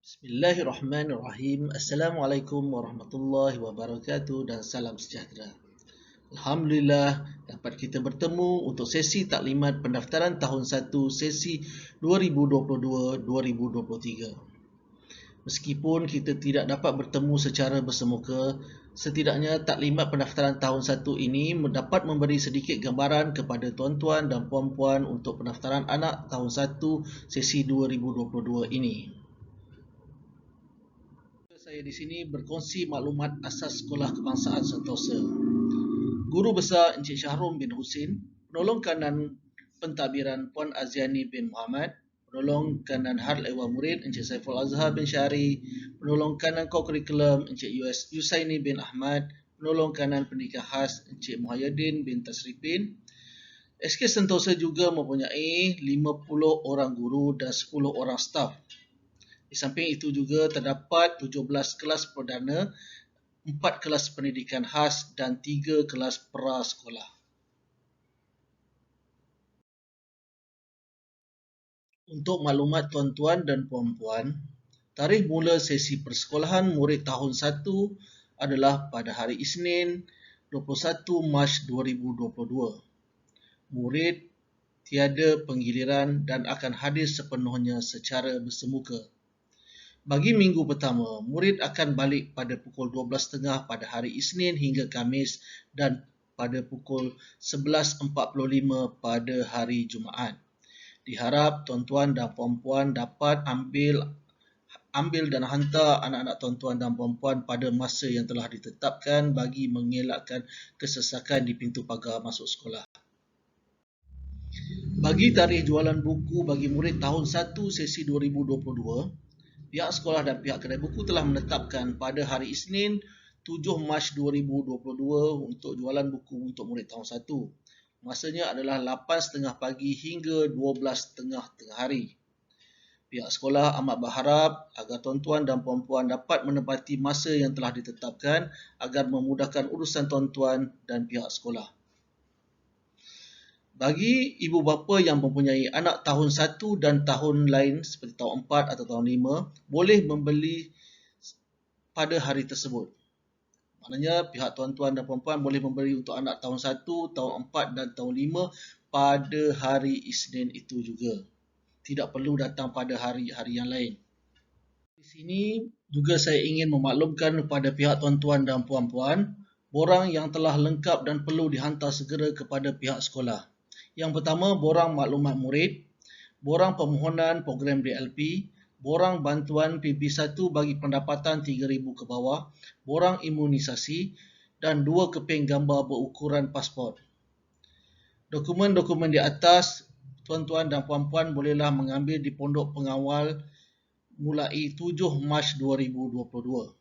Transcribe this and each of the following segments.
Bismillahirrahmanirrahim. Assalamualaikum warahmatullahi wabarakatuh dan salam sejahtera. Alhamdulillah dapat kita bertemu untuk sesi taklimat pendaftaran tahun 1 sesi 2022-2023. Meskipun kita tidak dapat bertemu secara bersemuka, setidaknya taklimat pendaftaran tahun 1 ini dapat memberi sedikit gambaran kepada tuan-tuan dan puan-puan untuk pendaftaran anak tahun 1 sesi 2022 ini. Saya di sini berkongsi maklumat asas Sekolah Kebangsaan Sentosa. Guru Besar Encik Syahrum bin Husin, penolong kanan pentadbiran Puan Aziani bin Muhammad, penolong kanan Hal Ehwal Murid Encik Saiful Azhar bin Syari, penolong kanan co-curriculum Encik Yusaini bin Ahmad, penolong kanan pendidikan khas Encik Muhyiddin bin Tasripin. SK Sentosa juga mempunyai 50 orang guru dan 10 orang staf. Di samping itu juga terdapat 17 kelas perdana, 4 kelas pendidikan khas dan 3 kelas prasekolah. Untuk maklumat tuan-tuan dan puan-puan, tarikh mula sesi persekolahan murid tahun 1 adalah pada hari Isnin 21 Mac 2022. Murid tiada penggiliran dan akan hadir sepenuhnya secara bersemuka. Bagi minggu pertama, murid akan balik pada pukul 12.30 pada hari Isnin hingga Khamis dan pada pukul 11.45 pada hari Jumaat. Diharap tuan-tuan dan puan-puan dapat ambil dan hantar anak-anak tuan-tuan dan puan-puan pada masa yang telah ditetapkan bagi mengelakkan kesesakan di pintu pagar masuk sekolah. Bagi tarikh jualan buku bagi murid tahun 1 sesi 2022, pihak sekolah dan pihak kedai buku telah menetapkan pada hari Isnin 7 Mac 2022 untuk jualan buku untuk murid tahun 1. Masanya adalah 8.30 pagi hingga 12.30 tengah hari. Pihak sekolah amat berharap agar tuan-tuan dan puan-puan dapat menepati masa yang telah ditetapkan agar memudahkan urusan tuan-tuan dan pihak sekolah. Bagi ibu bapa yang mempunyai anak tahun 1 dan tahun lain seperti tahun 4 atau tahun 5, boleh membeli pada hari tersebut. Maknanya pihak tuan-tuan dan puan-puan boleh membeli untuk anak tahun 1, tahun 4 dan tahun 5 pada hari Isnin itu juga. Tidak perlu datang pada hari-hari yang lain. Di sini juga saya ingin memaklumkan kepada pihak tuan-tuan dan puan-puan borang yang telah lengkap dan perlu dihantar segera kepada pihak sekolah. Yang pertama, borang maklumat murid, borang permohonan program DLP, borang bantuan PB1 bagi pendapatan 3,000 ke bawah, borang imunisasi dan 2 keping gambar berukuran pasport. Dokumen-dokumen di atas, tuan-tuan dan puan-puan bolehlah mengambil di pondok pengawal mulai 7 Mac 2022.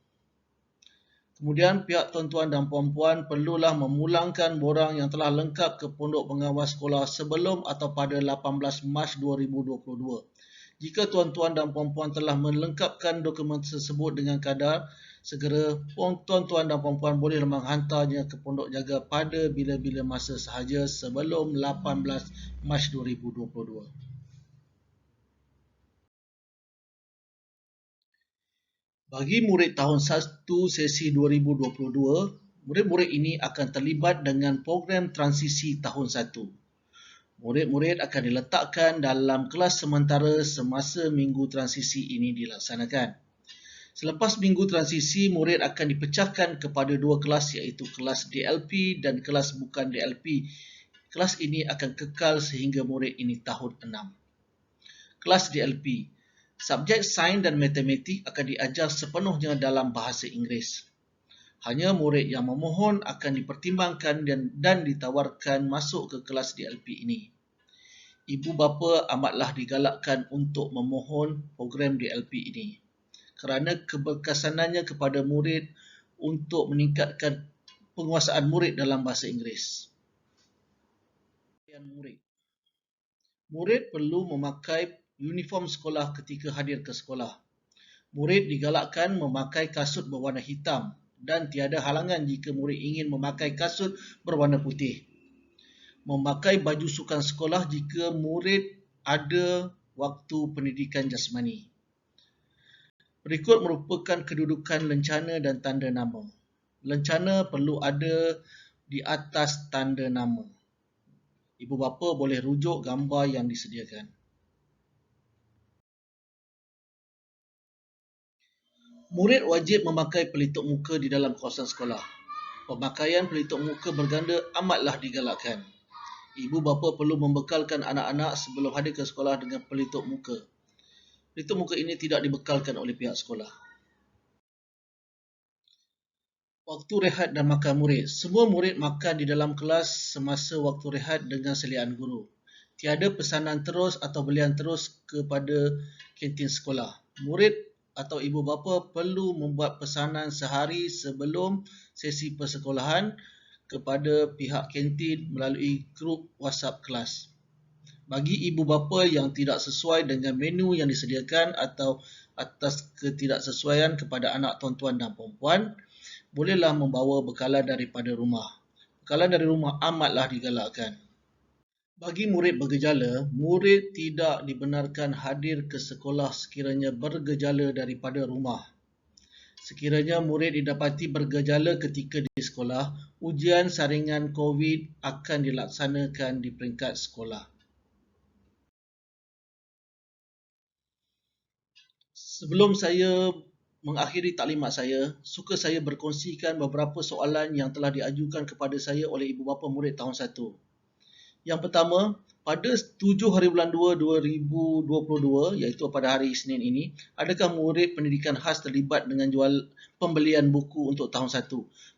Kemudian pihak tuan-tuan dan puan-puan perlulah memulangkan borang yang telah lengkap ke pondok pengawas sekolah sebelum atau pada 18 Mac 2022. Jika tuan-tuan dan puan-puan telah melengkapkan dokumen tersebut dengan kadar, segera tuan-tuan dan puan-puan boleh menghantarnya ke pondok jaga pada bila-bila masa sahaja sebelum 18 Mac 2022. Bagi murid tahun 1 sesi 2022, murid-murid ini akan terlibat dengan program transisi tahun 1. Murid-murid akan diletakkan dalam kelas sementara semasa minggu transisi ini dilaksanakan. Selepas minggu transisi, murid akan dipecahkan kepada 2 kelas iaitu kelas DLP dan kelas bukan DLP. Kelas ini akan kekal sehingga murid ini tahun 6. Kelas DLP. Subjek sains dan matematik akan diajar sepenuhnya dalam bahasa Inggeris. Hanya murid yang memohon akan dipertimbangkan dan ditawarkan masuk ke kelas DLP ini. Ibu bapa amatlah digalakkan untuk memohon program DLP ini kerana keberkesanannya kepada murid untuk meningkatkan penguasaan murid dalam bahasa Inggeris. Murid perlu memakai uniform sekolah ketika hadir ke sekolah. Murid digalakkan memakai kasut berwarna hitam dan tiada halangan jika murid ingin memakai kasut berwarna putih. Memakai baju sukan sekolah jika murid ada waktu pendidikan jasmani. Berikut merupakan kedudukan lencana dan tanda nama. Lencana perlu ada di atas tanda nama. Ibu bapa boleh rujuk gambar yang disediakan. Murid wajib memakai pelitup muka di dalam kawasan sekolah. Pemakaian pelitup muka berganda amatlah digalakkan. Ibu bapa perlu membekalkan anak-anak sebelum hadir ke sekolah dengan pelitup muka. Pelitup muka ini tidak dibekalkan oleh pihak sekolah. Waktu rehat dan makan murid. Semua murid makan di dalam kelas semasa waktu rehat dengan seliaan guru. Tiada pesanan terus atau belian terus kepada kantin sekolah. Murid atau ibu bapa perlu membuat pesanan sehari sebelum sesi persekolahan kepada pihak kantin melalui grup WhatsApp kelas. Bagi ibu bapa yang tidak sesuai dengan menu yang disediakan atau atas ketidaksesuaian kepada anak tuan-tuan dan puan-puan, bolehlah membawa bekalan daripada rumah. Bekalan dari rumah amatlah digalakkan. Bagi murid bergejala, murid tidak dibenarkan hadir ke sekolah sekiranya bergejala daripada rumah. Sekiranya murid didapati bergejala ketika di sekolah, ujian saringan COVID akan dilaksanakan di peringkat sekolah. Sebelum saya mengakhiri taklimat saya, suka saya berkongsikan beberapa soalan yang telah diajukan kepada saya oleh ibu bapa murid tahun 1. Yang pertama, pada 7 hari bulan 2 2022, iaitu pada hari Isnin ini, adakah murid pendidikan khas terlibat dengan jual pembelian buku untuk tahun 1?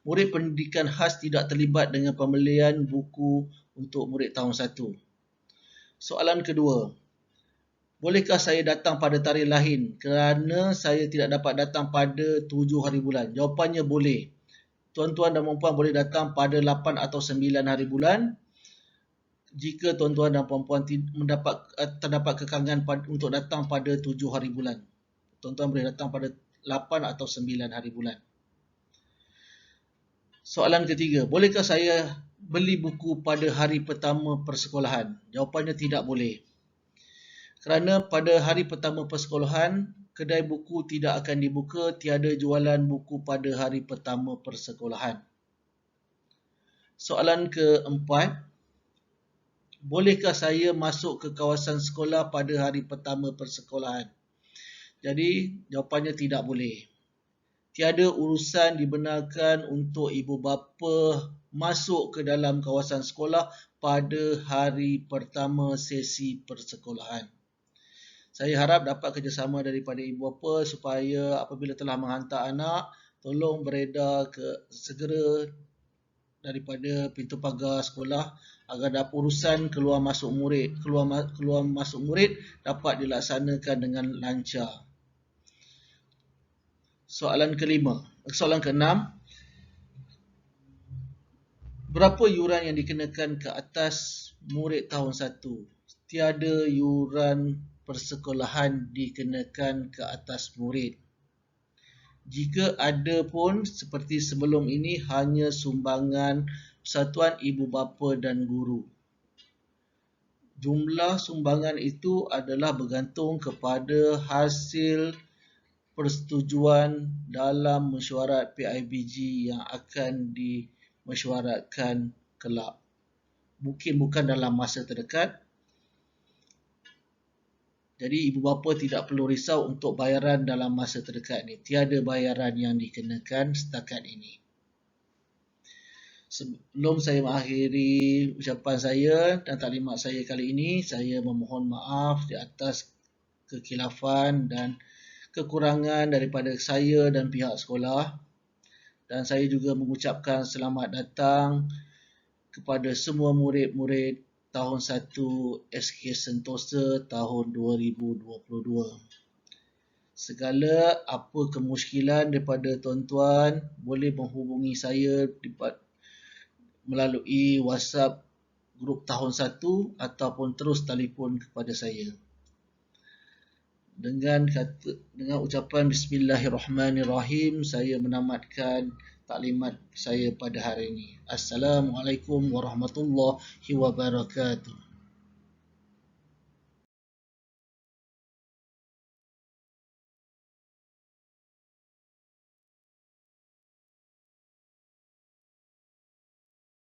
Murid pendidikan khas tidak terlibat dengan pembelian buku untuk murid tahun 1. Soalan kedua, bolehkah saya datang pada tarikh lain kerana saya tidak dapat datang pada 7 hari bulan? Jawapannya boleh. Tuan-tuan dan puan-puan boleh datang pada 8 atau 9 hari bulan. Jika tuan-tuan dan puan-puan terdapat kekangan untuk datang pada 7 hari bulan, tuan-tuan boleh datang pada 8 atau 9 hari bulan. Soalan ketiga, bolehkah saya beli buku pada hari pertama persekolahan? Jawapannya tidak boleh. Kerana pada hari pertama persekolahan, kedai buku tidak akan dibuka, tiada jualan buku pada hari pertama persekolahan. Soalan keempat, bolehkah saya masuk ke kawasan sekolah pada hari pertama persekolahan? Jadi, jawapannya tidak boleh. Tiada urusan dibenarkan untuk ibu bapa masuk ke dalam kawasan sekolah pada hari pertama sesi persekolahan. Saya harap dapat kerjasama daripada ibu bapa supaya apabila telah menghantar anak, tolong beredar segera daripada pintu pagar sekolah agar dapat urusan keluar masuk murid dapat dilaksanakan dengan lancar. Soalan keenam, berapa yuran yang dikenakan ke atas murid tahun 1? Tiada yuran persekolahan dikenakan ke atas murid. Jika ada pun seperti sebelum ini hanya sumbangan persatuan ibu bapa dan guru. Jumlah sumbangan itu adalah bergantung kepada hasil persetujuan dalam mesyuarat PIBG yang akan dimesyuaratkan kelak. Mungkin bukan dalam masa terdekat. Jadi ibu bapa tidak perlu risau untuk bayaran dalam masa terdekat ini. Tiada bayaran yang dikenakan setakat ini. Sebelum saya mengakhiri ucapan saya dan taklimat saya kali ini, saya memohon maaf di atas kekhilafan dan kekurangan daripada saya dan pihak sekolah. Dan saya juga mengucapkan selamat datang kepada semua murid-murid tahun 1 SK Sentosa tahun 2022. Segala apa kemusykilan daripada tuan-tuan boleh menghubungi saya melalui WhatsApp grup tahun 1 ataupun terus telefon kepada saya. Dengan ucapan Bismillahirrahmanirrahim, saya menamatkan taklimat saya pada hari ini. Assalamualaikum warahmatullahi wabarakatuh.